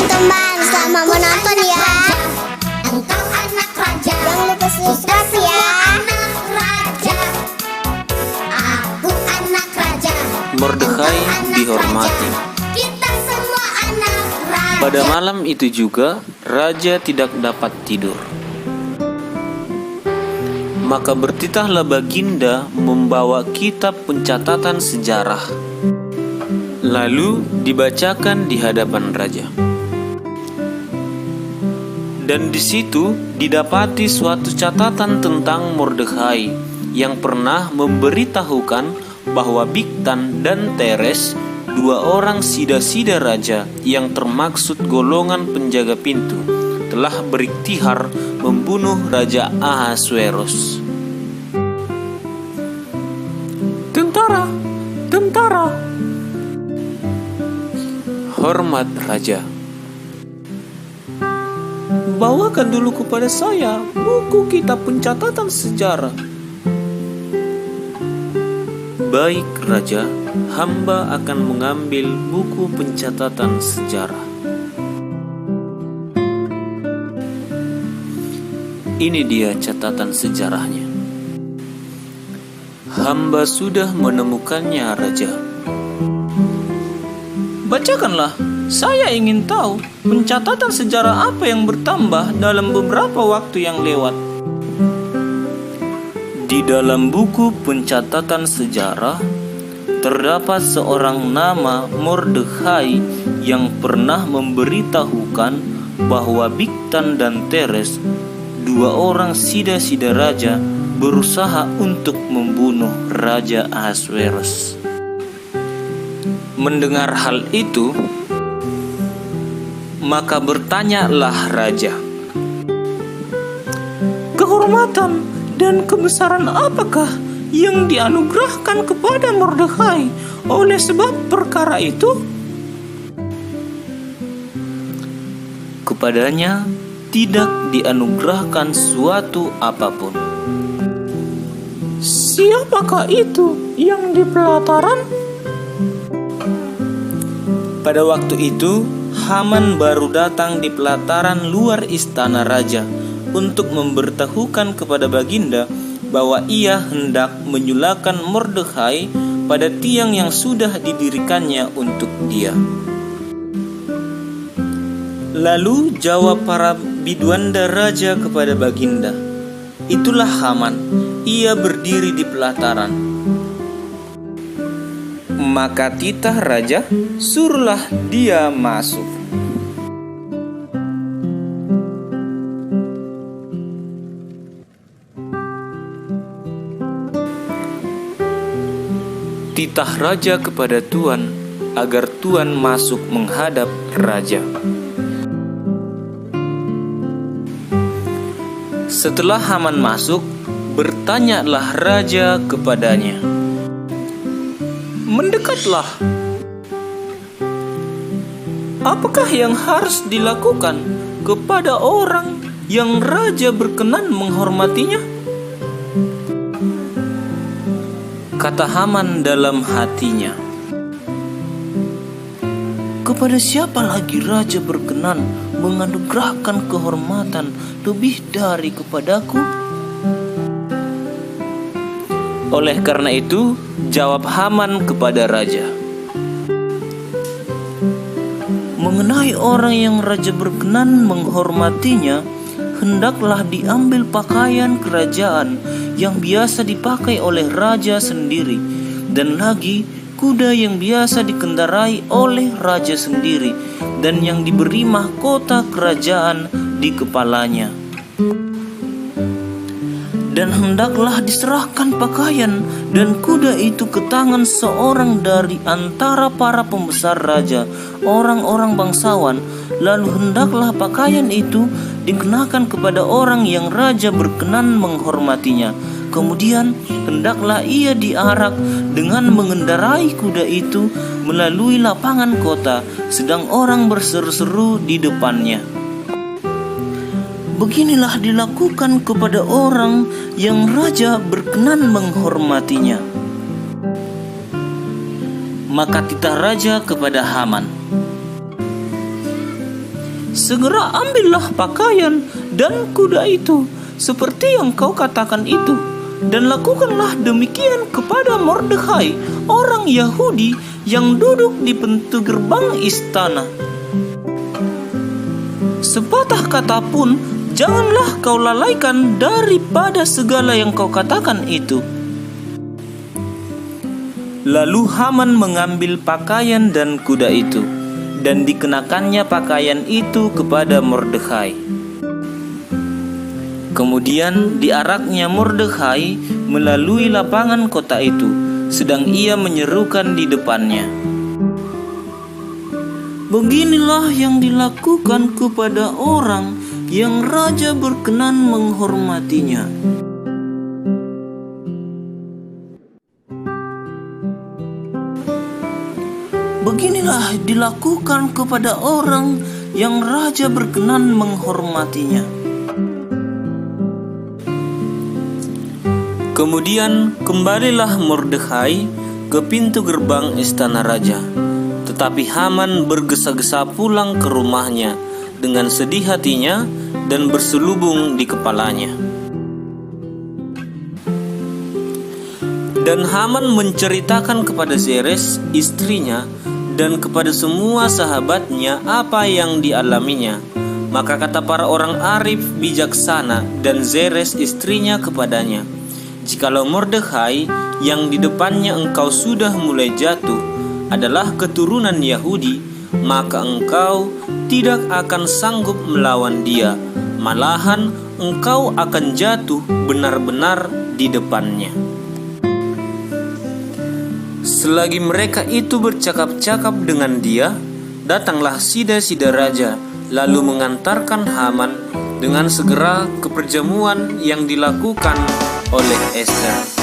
teman-teman, selamat menonton ya. Engkau anak raja, Jangan lupa subscribe ya. anak raja. Aku anak raja. Mordekhai dihormati. Kita semua anak raja. Pada malam itu juga, raja tidak dapat tidur. Maka bertitahlah Baginda membawa kitab pencatatan sejarah. Lalu dibacakan di hadapan raja. Dan di situ didapati suatu catatan tentang Mordekhai yang pernah memberitahukan bahwa Bigtan dan Teres, dua orang sida-sida raja yang termaksud golongan penjaga pintu, telah beriktihar membunuh Raja Ahasuerus. Tentara, tentara! Hormat raja. Bawakan dulu kepada saya buku kitab pencatatan sejarah. Baik raja, hamba akan mengambil buku pencatatan sejarah. Ini dia catatan sejarahnya. Hamba sudah menemukannya, raja. Bacakanlah, saya ingin tahu pencatatan sejarah apa yang bertambah dalam beberapa waktu yang lewat. Di dalam buku pencatatan sejarah terdapat seorang nama Mordekhai yang pernah memberitahukan bahwa Bigtan dan Teres, dua orang sida-sida raja, berusaha untuk membunuh Raja Ahasuerus. Mendengar hal itu, maka bertanyalah raja, kehormatan dan kebesaran apakah yang dianugerahkan kepada Mordekhai oleh sebab perkara itu? Kepadanya tidak dianugerahkan suatu apapun. Siapakah itu yang di pelataran? Pada waktu itu, Haman baru datang di pelataran luar istana raja untuk memberitahukan kepada Baginda bahwa ia hendak menyulakan Mordekhai pada tiang yang sudah didirikannya untuk dia. Lalu jawab para biduanda raja kepada Baginda, itulah Haman, ia berdiri di pelataran. Maka titah raja, suruhlah dia masuk. Titah raja kepada tuan, agar tuan masuk menghadap raja. Setelah Haman masuk, bertanyalah raja kepadanya, mendekatlah. Apakah yang harus dilakukan kepada orang yang raja berkenan menghormatinya? Kata Haman dalam hatinya, kepada siapa lagi raja berkenan menganugerahkan kehormatan lebih dari kepadaku? Oleh karena itu, jawab Haman kepada raja, mengenai orang yang raja berkenan menghormatinya, hendaklah diambil pakaian kerajaan yang biasa dipakai oleh raja sendiri, dan lagi kuda yang biasa dikendarai oleh raja sendiri, dan yang diberi mahkota kerajaan di kepalanya. Dan hendaklah diserahkan pakaian dan kuda itu ke tangan seorang dari antara para pembesar raja, orang-orang bangsawan. Lalu hendaklah pakaian itu dikenakan kepada orang yang raja berkenan menghormatinya. Kemudian hendaklah ia diarak dengan mengendarai kuda itu melalui lapangan kota, sedang orang berseru-seru di depannya. Beginilah dilakukan kepada orang yang raja berkenan menghormatinya. Maka titah raja kepada Haman, segera ambillah pakaian dan kuda itu, seperti yang kau katakan itu, dan lakukanlah demikian kepada Mordekhai, orang Yahudi yang duduk di pintu gerbang istana. Sepatah kata pun janganlah kau lalaikan daripada segala yang kau katakan itu. Lalu Haman mengambil pakaian dan kuda itu, dan dikenakannya pakaian itu kepada Mordekhai. Kemudian diaraknya Mordekhai melalui lapangan kota itu, sedang ia menyerukan di depannya, "Beginilah yang dilakukan kepada orang yang raja berkenan menghormatinya." Beginilah dilakukan kepada orang yang raja berkenan menghormatinya. Kemudian kembalilah Mordekhai ke pintu gerbang istana raja. Tetapi Haman bergesa-gesa pulang ke rumahnya dengan sedih hatinya dan berselubung di kepalanya. Dan Haman menceritakan kepada Zeres istrinya dan kepada semua sahabatnya apa yang dialaminya. Maka kata para orang arif bijaksana dan Zeres istrinya kepadanya, "Jikalau Mordekhai yang di depannya engkau sudah mulai jatuh adalah keturunan Yahudi, maka engkau tidak akan sanggup melawan dia. Malahan engkau akan jatuh benar-benar di depannya." Selagi mereka itu bercakap-cakap dengan dia, datanglah sida-sida raja, lalu mengantarkan Haman dengan segera ke perjamuan yang dilakukan oleh Ester.